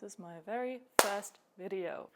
is my very first video.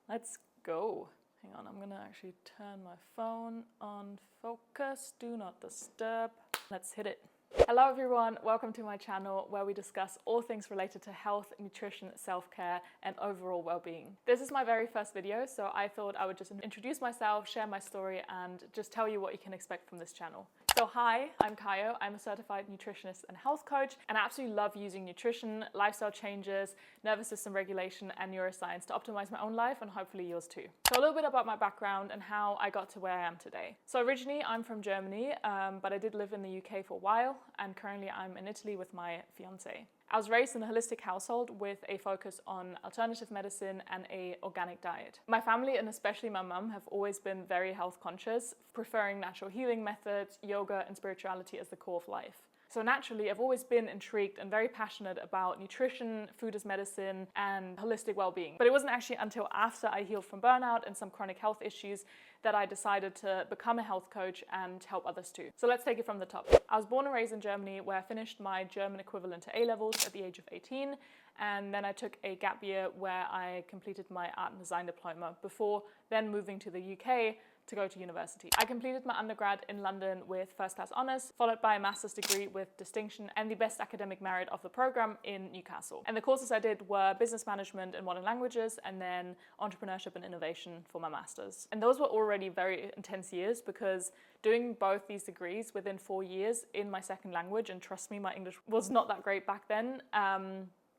Let's go. Hang on, I'm gonna actually turn my phone on focus, do not disturb. Let's hit it. Hello everyone, welcome to my channel where we discuss all things related to health, nutrition, self-care and overall well-being. This is my very first video, so I thought I would just introduce myself, share my story and just tell you what you can expect from this channel. So hi, I'm Kayo. I'm a certified nutritionist and health coach, and I absolutely love using nutrition, lifestyle changes, nervous system regulation, and neuroscience to optimize my own life and hopefully yours too. So a little bit about my background and how I got to where I am today. So originally I'm from Germany, but I did live in the UK for a while, and currently I'm in Italy with my fiance. I was raised in a holistic household with a focus on alternative medicine and an organic diet. My family, and especially my mum, have always been very health conscious, preferring natural healing methods, yoga and spirituality as the core of life. So naturally, I've always been intrigued and very passionate about nutrition, food as medicine, and holistic well-being. But it wasn't actually until after I healed from burnout and some chronic health issues that I decided to become a health coach and help others too. So let's take it from the top. I was born and raised in Germany, where I finished my German equivalent to A-levels at the age of 18. And then I took a gap year where I completed my art and design diploma before then moving to the UK to go to university. I completed my undergrad in London with first-class honours, followed by a master's degree with distinction and the best academic merit of the programme in Newcastle. And the courses I did were business management and modern languages, and then entrepreneurship and innovation for my master's. And those were already very intense years, because doing both these degrees within 4 years in my second language, and trust me, my English was not that great back then,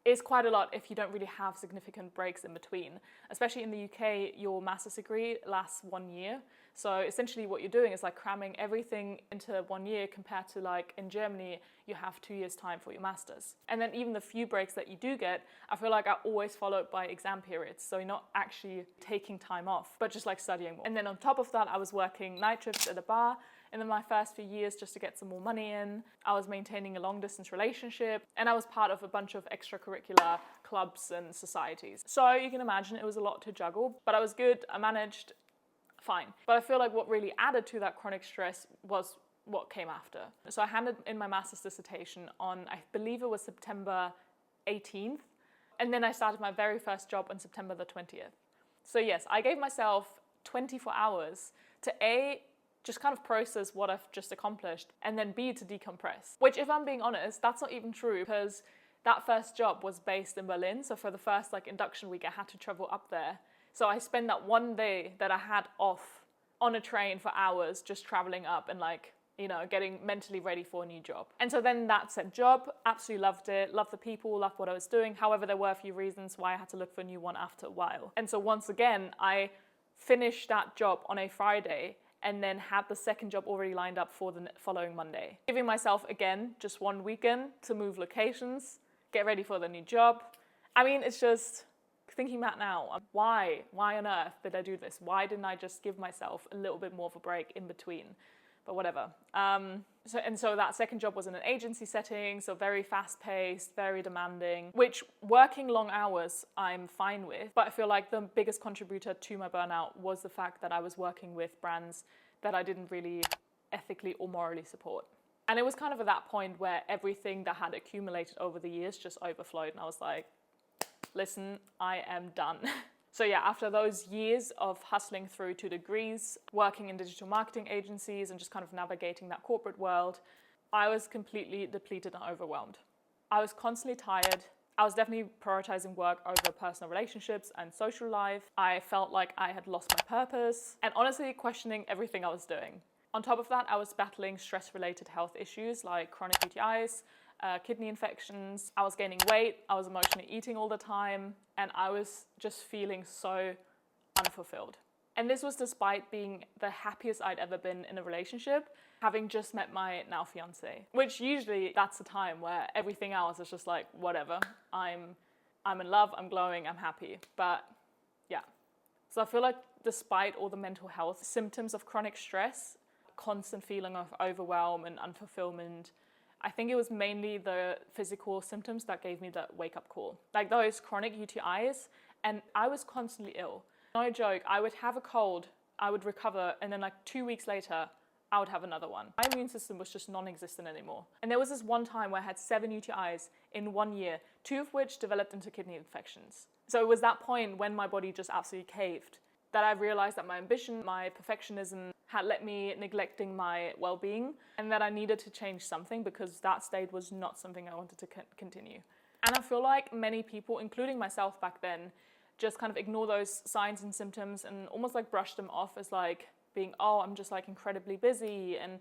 is quite a lot if you don't really have significant breaks in between. Especially in the UK, your master's degree lasts 1 year. So essentially what you're doing is like cramming everything into 1 year, compared to like in Germany, you have 2 years time for your master's. And then even the few breaks that you do get, I feel like are always followed by exam periods. So you're not actually taking time off, but just like studying more. And then on top of that, I was working night shifts at a bar. And in my first few years, just to get some more money in, I was maintaining a long distance relationship, and I was part of a bunch of extracurricular clubs and societies. So you can imagine it was a lot to juggle, but I was good, I managed fine. But I feel like what really added to that chronic stress was what came after. So I handed in my master's dissertation on, I believe it was September 18th, and then I started my very first job on September the 20th. So yes, I gave myself 24 hours to just kind of process what I've just accomplished, and then B, to decompress. Which, if I'm being honest, that's not even true, because that first job was based in Berlin. So for the first induction week, I had to travel up there. So I spent that 1 day that I had off on a train for hours, just traveling up and getting mentally ready for a new job. And so then that said job, absolutely loved it, loved the people, loved what I was doing. However, there were a few reasons why I had to look for a new one after a while. And so once again, I finished that job on a Friday, and then had the second job already lined up for the following Monday. Giving myself, again, just 1 weekend to move locations, get ready for the new job. I mean, it's just, thinking back now, why on earth did I do this? Why didn't I just give myself a little bit more of a break in between? But whatever. So that second job was in an agency setting, so very fast-paced, very demanding, which working long hours I'm fine with, but I feel like the biggest contributor to my burnout was the fact that I was working with brands that I didn't really ethically or morally support. And it was kind of at that point where everything that had accumulated over the years just overflowed, and I was like, listen, I am done. So yeah, after those years of hustling through 2 degrees, working in digital marketing agencies and just kind of navigating that corporate world, I was completely depleted and overwhelmed. I was constantly tired. I was definitely prioritizing work over personal relationships and social life. I felt like I had lost my purpose, and honestly questioning everything I was doing. On top of that, I was battling stress-related health issues like chronic UTIs, kidney infections. I was gaining weight, I was emotionally eating all the time, and I was just feeling so unfulfilled. And this was despite being the happiest I'd ever been in a relationship, having just met my now fiance, which usually that's the time where everything else is just like, whatever, I'm in love, I'm glowing, I'm happy. But yeah, so I feel like despite all the mental health symptoms of chronic stress, constant feeling of overwhelm and unfulfillment, I think it was mainly the physical symptoms that gave me that wake-up call. Like those chronic UTIs, and I was constantly ill. No joke, I would have a cold, I would recover, and then 2 weeks later, I would have another one. My immune system was just non-existent anymore. And there was this one time where I had 7 UTIs in 1 year, 2 of which developed into kidney infections. So it was that point when my body just absolutely caved that I realized that my ambition, my perfectionism had led me neglecting my well-being, and that I needed to change something because that state was not something I wanted to continue. And I feel like many people, including myself back then, just kind of ignore those signs and symptoms and almost like brush them off as like being, oh, I'm just like incredibly busy, and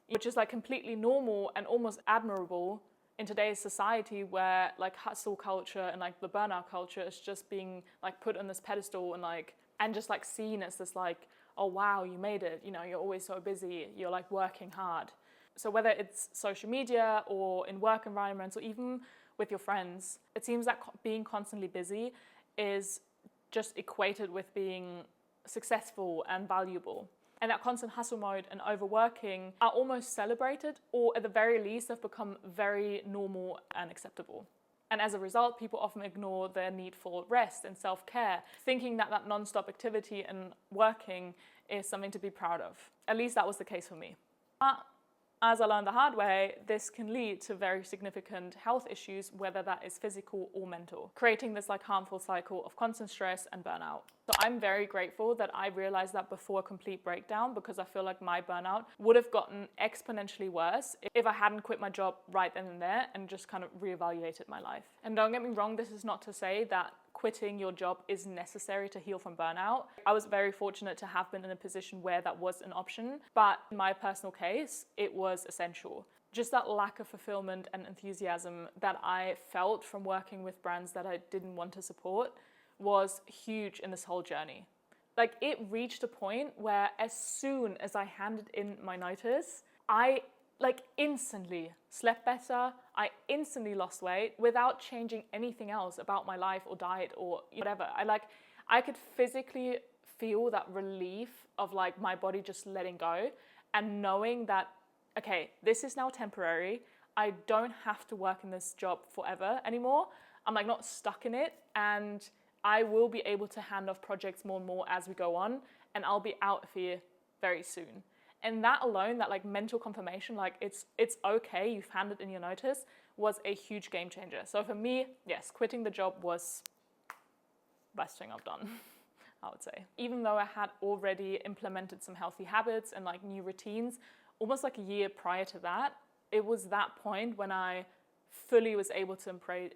which is like completely normal and almost admirable in today's society where like hustle culture and like the burnout culture is just being like put on this pedestal and just like seen as this like, oh wow, you made it, you know, you're always so busy, you're like working hard. So whether it's social media or in work environments or even with your friends, it seems that being constantly busy is just equated with being successful and valuable. And that constant hustle mode and overworking are almost celebrated, or at the very least have become very normal and acceptable. And as a result, people often ignore their need for rest and self-care, thinking that that non-stop activity and working is something to be proud of. At least that was the case for me. But as I learned the hard way, this can lead to very significant health issues, whether that is physical or mental, creating this like harmful cycle of constant stress and burnout. So I'm very grateful that I realized that before a complete breakdown, because I feel like my burnout would have gotten exponentially worse if I hadn't quit my job right then and there and just kind of reevaluated my life. And don't get me wrong, this is not to say that quitting your job is necessary to heal from burnout. I was very fortunate to have been in a position where that was an option, but in my personal case, it was essential. Just that lack of fulfillment and enthusiasm that I felt from working with brands that I didn't want to support was huge in this whole journey. Like, it reached a point where as soon as I handed in my notice, I instantly slept better. I instantly lost weight without changing anything else about my life or diet or whatever. I could physically feel that relief of like my body just letting go and knowing that, okay, this is now temporary. I don't have to work in this job forever anymore. I'm like not stuck in it, and I will be able to hand off projects more and more as we go on, and I'll be out of here very soon. And that alone, that like mental confirmation, like it's okay, you've handed in your notice, was a huge game changer. So for me, yes, quitting the job was the best thing I've done, I would say. Even though I had already implemented some healthy habits and like new routines, almost like a year prior to that, it was that point when I fully was able to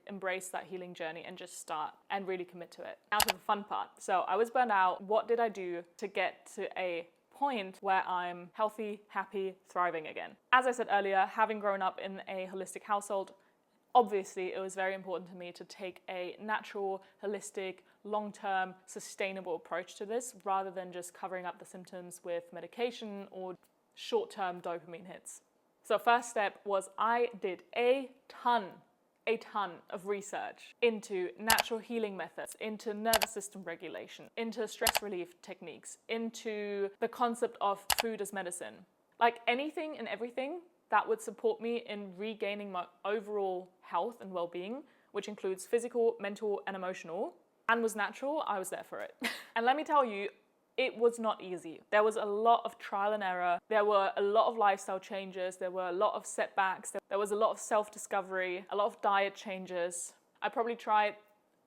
embrace that healing journey and just start and really commit to it. Now to the fun part. So I was burned out. What did I do to get to a point where I'm healthy, happy, thriving again? As I said earlier, having grown up in a holistic household, obviously it was very important to me to take a natural, holistic, long-term, sustainable approach to this rather than just covering up the symptoms with medication or short-term dopamine hits. So first step was I did a ton of research into natural healing methods, into nervous system regulation, into stress relief techniques, into the concept of food as medicine. Like anything and everything that would support me in regaining my overall health and well-being, which includes physical, mental, and emotional, and was natural, I was there for it. And let me tell you, it was not easy. There was a lot of trial and error. There were a lot of lifestyle changes. There were a lot of setbacks. There was a lot of self-discovery, a lot of diet changes. I probably tried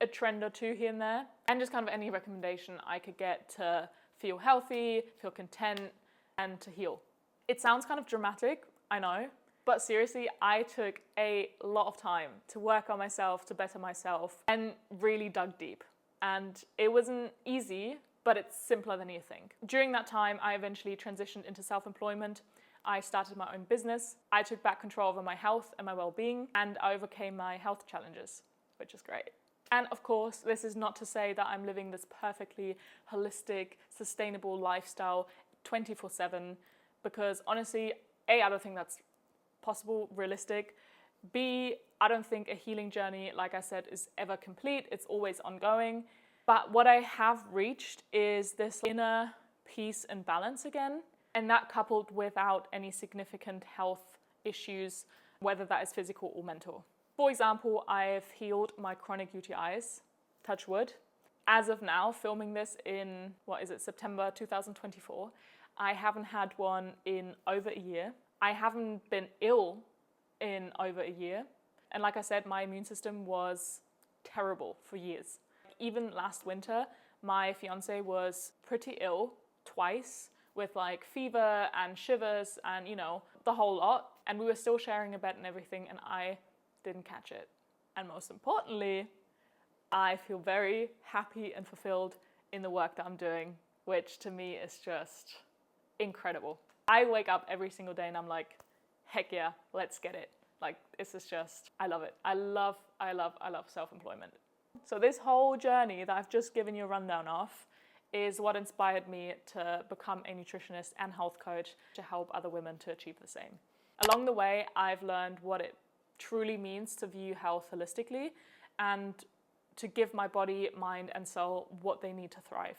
a trend or two here and there, and just kind of any recommendation I could get to feel healthy, feel content, and to heal. It sounds kind of dramatic, I know, but seriously, I took a lot of time to work on myself, to better myself, and really dug deep. And it wasn't easy, but it's simpler than you think. During that time, I eventually transitioned into self-employment. I started my own business. I took back control over my health and my well-being, and I overcame my health challenges, which is great. And of course, this is not to say that I'm living this perfectly holistic, sustainable lifestyle 24/7, because honestly, A, I don't think that's possible, realistic. B, I don't think a healing journey, like I said, is ever complete. It's always ongoing. But what I have reached is this inner peace and balance again, and that coupled without any significant health issues, whether that is physical or mental. For example, I've healed my chronic UTIs, touch wood. As of now, filming this in, September 2024, I haven't had one in over a year. I haven't been ill in over a year. And like I said, my immune system was terrible for years. Even last winter, my fiance was pretty ill twice with like fever and shivers and, you know, the whole lot. And we were still sharing a bed and everything, and I didn't catch it. And most importantly, I feel very happy and fulfilled in the work that I'm doing, which to me is just incredible. I wake up every single day and I'm like, heck yeah, let's get it. Like, this is just, I love it. I love self-employment. So this whole journey that I've just given you a rundown of is what inspired me to become a nutritionist and health coach to help other women to achieve the same. Along the way, I've learned what it truly means to view health holistically and to give my body, mind, and soul what they need to thrive.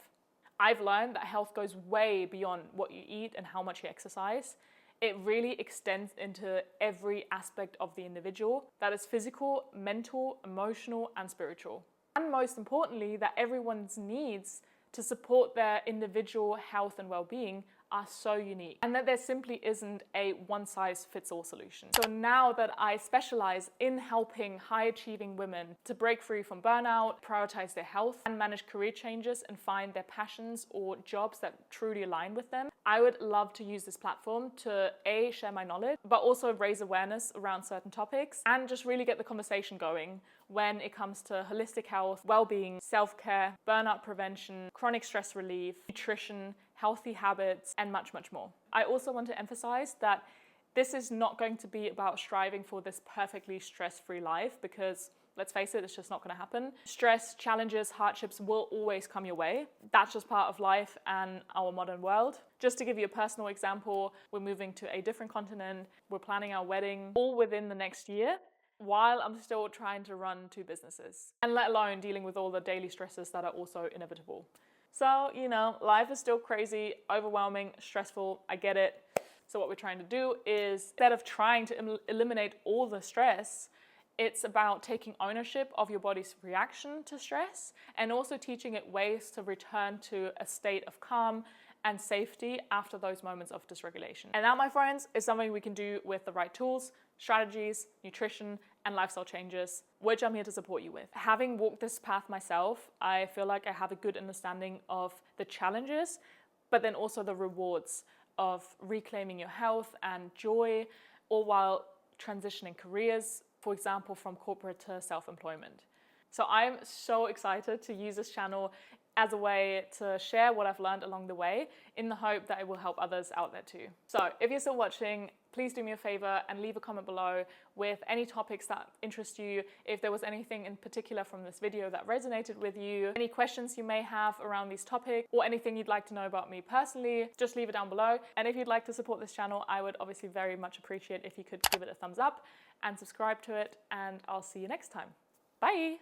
I've learned that health goes way beyond what you eat and how much you exercise. It really extends into every aspect of the individual, that is physical, mental, emotional, and spiritual. And most importantly, that everyone's needs to support their individual health and well-being are so unique, and that there simply isn't a one-size-fits-all solution. So now that I specialize in helping high-achieving women to break free from burnout, prioritize their health, and manage career changes and find their passions or jobs that truly align with them, I would love to use this platform to A, share my knowledge, but also raise awareness around certain topics and just really get the conversation going when it comes to holistic health, well-being, self-care, burnout prevention, chronic stress relief, nutrition, healthy habits, and much, much more. I also want to emphasize that this is not going to be about striving for this perfectly stress-free life, because let's face it, it's just not going to happen. Stress, challenges, hardships will always come your way. That's just part of life and our modern world. Just to give you a personal example, we're moving to a different continent. We're planning our wedding all within the next year, while I'm still trying to run 2 businesses, and let alone dealing with all the daily stresses that are also inevitable. So, you know, life is still crazy, overwhelming, stressful, I get it. So what we're trying to do is, instead of trying to eliminate all the stress, it's about taking ownership of your body's reaction to stress and also teaching it ways to return to a state of calm and safety after those moments of dysregulation. And that, my friends, is something we can do with the right tools, strategies, nutrition, and lifestyle changes, which I'm here to support you with. Having walked this path myself, I feel like I have a good understanding of the challenges, but then also the rewards of reclaiming your health and joy, all while transitioning careers, for example, from corporate to self-employment. So I'm so excited to use this channel as a way to share what I've learned along the way, in the hope that it will help others out there too. So if you're still watching, please do me a favor and leave a comment below with any topics that interest you, if there was anything in particular from this video that resonated with you, any questions you may have around these topics, or anything you'd like to know about me personally, just leave it down below. And if you'd like to support this channel, I would obviously very much appreciate if you could give it a thumbs up and subscribe to it, and I'll see you next time. Bye!